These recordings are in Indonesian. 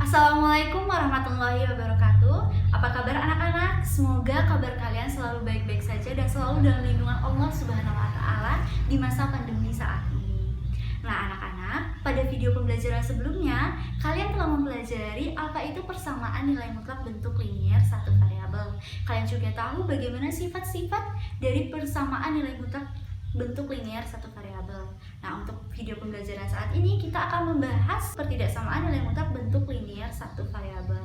Assalamualaikum warahmatullahi wabarakatuh. Apa kabar anak-anak? Semoga kabar kalian selalu baik-baik saja dan selalu dalam lindungan Allah Subhanahu wa Ta'ala di masa pandemi saat ini. Nah, anak-anak, pada video pembelajaran sebelumnya, kalian telah mempelajari apa itu persamaan nilai mutlak bentuk linier satu variabel. Kalian juga tahu bagaimana sifat-sifat dari persamaan nilai mutlak bentuk linier satu variabel. Nah, untuk video pembelajaran saat ini kita akan membahas pertidaksamaan nilai mutlak bentuk linier satu variabel.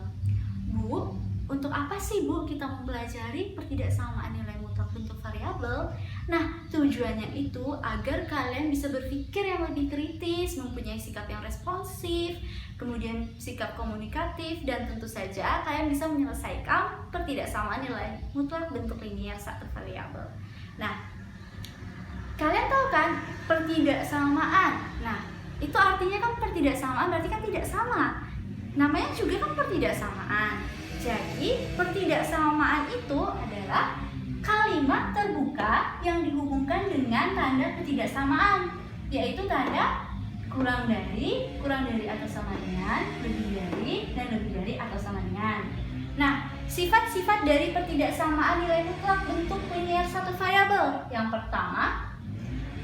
Bu, untuk apa sih Bu kita mempelajari pertidaksamaan nilai mutlak bentuk variabel? Nah, tujuannya itu agar kalian bisa berpikir yang lebih kritis, mempunyai sikap yang responsif, kemudian sikap komunikatif, dan tentu saja kalian bisa menyelesaikan pertidaksamaan nilai mutlak bentuk linier satu variabel. Nah, kalian tahu kan pertidaksamaan? Nah, itu artinya kan pertidaksamaan berarti kan tidak sama. Namanya juga kan pertidaksamaan. Jadi, pertidaksamaan itu adalah kalimat terbuka yang dihubungkan dengan tanda ketidaksamaan, yaitu tanda kurang dari atau sama dengan, lebih dari, dan lebih dari atau sama dengan. Nah, sifat-sifat dari pertidaksamaan nilai mutlak bentuk linier satu variabel. Yang pertama,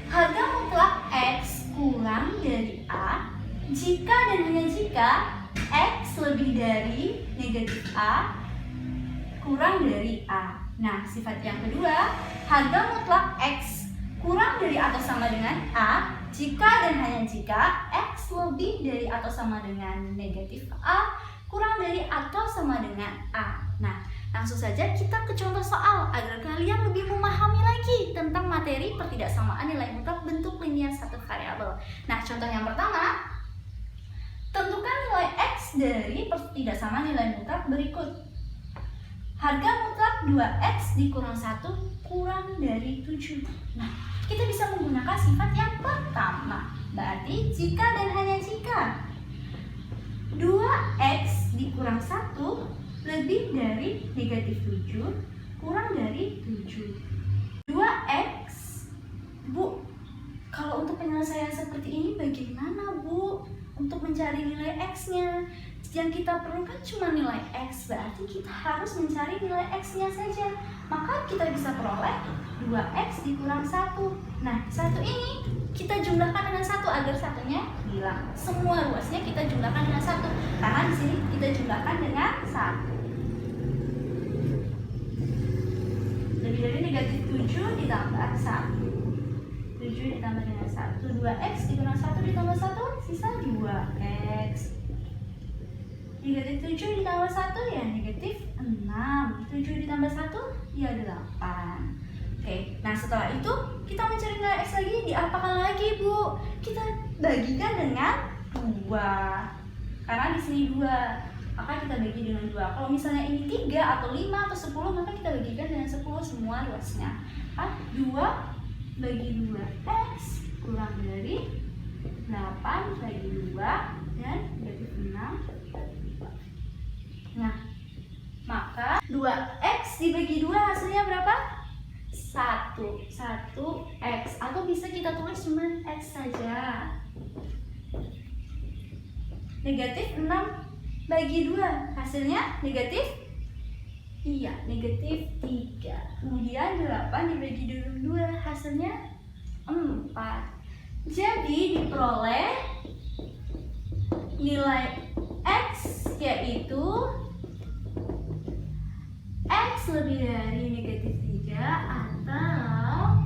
harga mutlak X kurang dari A jika dan hanya jika X lebih dari negatif A kurang dari A. Nah, sifat yang kedua, harga mutlak X kurang dari atau sama dengan A jika dan hanya jika X lebih dari atau sama dengan negatif A kurang dari atau sama dengan A. Nah, langsung saja kita ke contoh soal agar kalian lebih memahami lagi tentang materi pertidaksamaan nilai mutlak bentuk linier satu variabel. Nah, contoh yang pertama, tentukan nilai X dari pertidaksamaan nilai mutlak berikut. Harga mutlak 2X dikurang 1 kurang dari 7. Nah, kita bisa menggunakan sifat yang pertama, berarti jika dan hanya jika 2X dikurang 1 lebih dari negatif 7 kurang dari 7. 2X, Bu, kalau untuk penyelesaian seperti ini bagaimana, Bu? Untuk mencari nilai X-nya, yang kita perlukan cuma nilai X, berarti kita harus mencari nilai X-nya saja. Maka kita bisa peroleh 2X dikurang 1. Nah, 1 ini kita jumlahkan dengan 1 agar satunya hilang. Semua ruasnya kita jumlahkan dengan 1, karena di sini kita jumlahkan dengan 1. Lebih dari negatif 7 ditambah 1. 7 ditambah dengan 1. 2X dikurang 1 ditambah 1, sisa 2X. Negatif 7 ditambah 1 ya negatif 6. 7 ditambah 1 ya 8. Oke, nah setelah itu kita mencari nilai X lagi, diapakan lagi, Bu? Kita bagikan dengan 2. Karena di sini 2, maka kita bagi dengan 2. Kalau misalnya ini 3 atau 5 atau 10, maka kita bagikan dengan 10 semua luasnya. 2 bagi 2X kurang dari 8 bagi 2 dan negatif 6. Nah, maka 2X dibagi 2 hasilnya berapa? 1X, atau bisa kita tulis cuma X saja. Negatif 6 bagi 2 hasilnya negatif? Iya, negatif 3. Kemudian 8 dibagi 2 hasilnya 4. Jadi diperoleh nilai X yaitu X lebih dari negatif 3 atau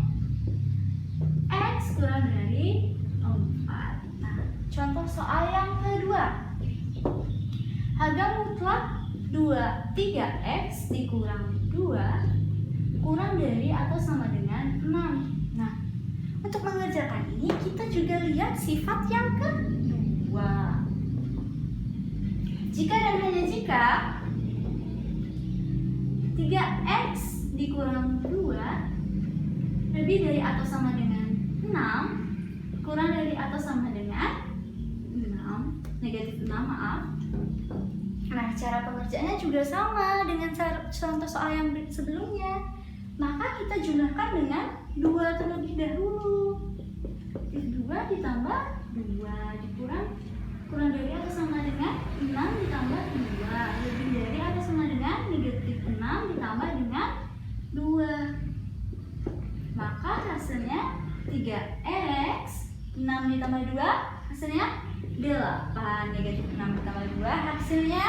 X kurang dari 4. Nah, contoh soal yang kedua. Harga mutlak 3X dikurang 2 kurang dari atau sama dengan 6. Nah, untuk mengerjakan ini kita juga lihat sifat yang kedua. Jika dan hanya jika 3X dikurang 2 lebih dari atau sama dengan 6 kurang dari atau sama dengan 6, negatif 6, maaf. Nah, cara pengerjaannya juga sama dengan contoh soal yang sebelumnya. Maka kita jumlahkan dengan 2 terlebih dahulu. 2 ditambah 2 dikurang dari atau sama dengan 6 ditambah hasilnya 8. Negatif 6 ditambah 2 hasilnya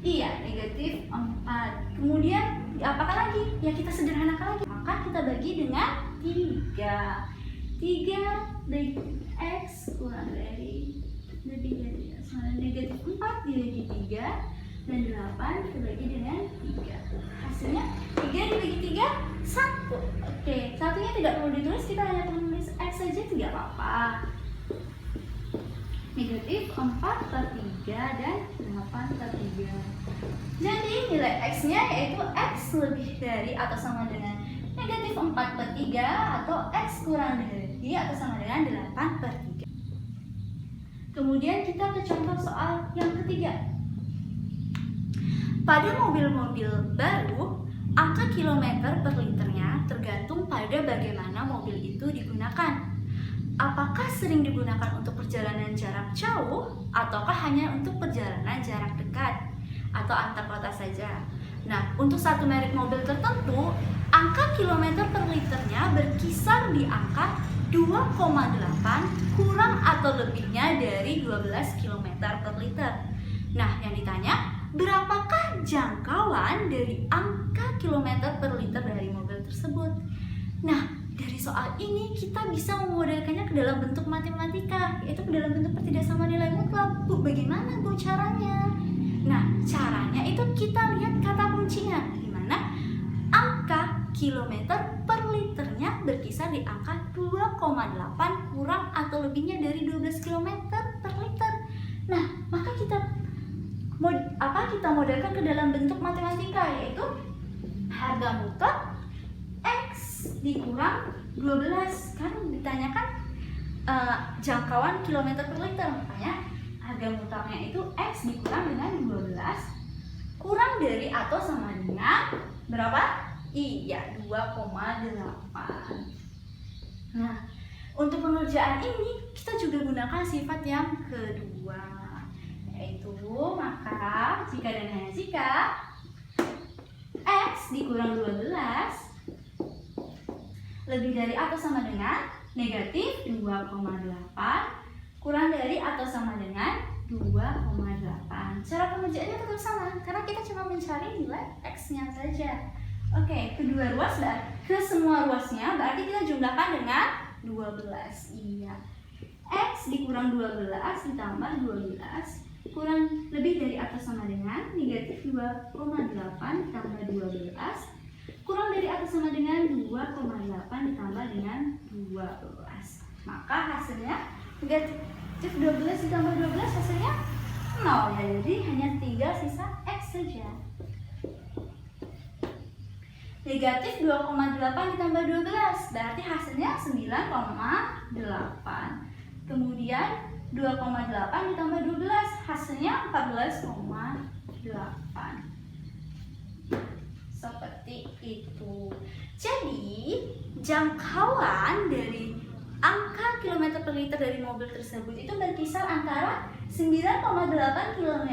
negatif 4. Kemudian diapakan lagi? Ya kita sederhanakan lagi. Maka kita bagi dengan 3. 3 bagi X kurang dari lebih dari negatif 4 dibagi 3 dan 8 kita bagi dengan 3. Hasilnya 3 dibagi 3 1. Oke, satunya tidak perlu ditulis, kita hanya menulis X saja tidak apa-apa. Negatif 4 per 3 dan 8 per 3. Jadi nilai X nya yaitu X lebih dari atau sama dengan negatif 4 per 3 atau X kurang dari atau sama dengan 8 per 3. Kemudian kita ke contoh soal yang ketiga. Pada mobil-mobil baru, angka kilometer per liternya tergantung pada bagaimana mobil itu digunakan. Apakah sering digunakan untuk perjalanan jarak jauh ataukah hanya untuk perjalanan jarak dekat atau antar kota saja? Nah, untuk satu merek mobil tertentu, angka kilometer per liternya berkisar di angka 2,8 kurang atau lebihnya dari 12 km per liter. Nah, yang ditanya, berapakah jangkauan dari angka kilometer per liter dari mobil tersebut? Nah, dari soal ini kita bisa memodelkannya ke dalam bentuk matematika, yaitu ke dalam bentuk pertidaksamaan nilai mutlak. Bu, bagaimana Bu caranya? Nah, caranya itu kita lihat kata kuncinya, di mana angka kilometer per liternya berkisar di angka 2,8 kurang atau lebihnya dari 12 km per liter. Nah, maka kita modelkan ke dalam bentuk matematika, yaitu harga mutlak X dikurang 12. Kan ditanyakan jangkauan kilometer per liter, makanya harga mutlaknya itu X dikurang dengan 12 kurang dari atau sama dengan berapa? Iya, 2,8. Nah, untuk pengerjaan ini kita juga gunakan sifat yang kedua, yaitu maka jika dan hanya jika X dikurang 12 lebih dari atau sama dengan negatif 2,8 kurang dari atau sama dengan 2,8. Cara pengerjaannya tetap sama karena kita cuma mencari nilai X-nya saja. Oke, kedua ruas ke semua ruasnya berarti kita jumlahkan dengan 12. Iya. X dikurang 12 ditambah 12 kurang lebih dari atau sama dengan negatif 2,8 ditambah 12 kurang dari atau sama dengan 2,8 ditambah dengan 12. Maka hasilnya negatif 12 ditambah 12 hasilnya 0 ya. Jadi hanya 3 sisa X saja. Negatif 2,8 ditambah 12 berarti hasilnya 9,8. Kemudian 2,8 ditambah 12 hasilnya 14,8. Seperti itu. Jadi jangkauan dari angka kilometer per liter dari mobil tersebut itu berkisar antara 9,8 km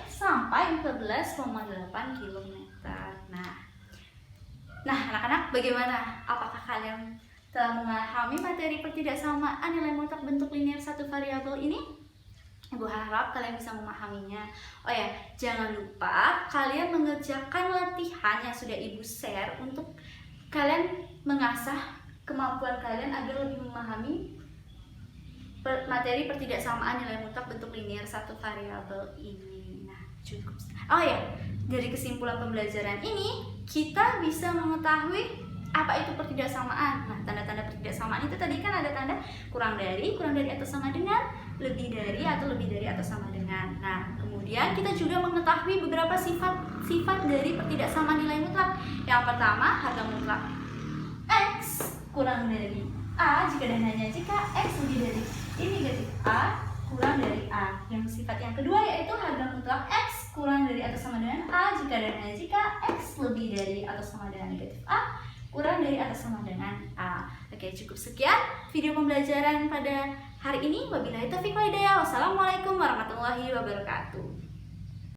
sampai 14,8 km. Nah, anak-anak bagaimana? Apakah kalian telah memahami materi pertidaksamaan nilai mutlak bentuk linear satu variabel ini? Ibu harap kalian bisa memahaminya. Oh ya, jangan lupa kalian mengerjakan latihan yang sudah Ibu share untuk kalian mengasah kemampuan kalian agar lebih memahami materi pertidaksamaan nilai mutlak bentuk linear satu variabel ini. Nah, cukup. Oh ya, dari kesimpulan pembelajaran ini kita bisa mengetahui apa itu pertidaksamaan. Nah, tanda-tanda pertidaksamaan itu tadi kan ada tanda kurang dari atau sama dengan, lebih dari atau sama dengan. Nah, kemudian kita juga mengetahui beberapa sifat dari pertidaksamaan nilai mutlak. Yang pertama, harga mutlak X kurang dari A jika dan hanya jika X lebih dari negatif A kurang dari A. Yang sifat yang kedua yaitu harga mutlak X kurang dari atau sama dengan A jika dan hanya jika X lebih dari atau sama dengan negatif A kurang dari atau sama dengan A. Oke, cukup sekian video pembelajaran pada hari ini. Wabillahi taufiq wal hidayah. Wassalamualaikum warahmatullahi wabarakatuh.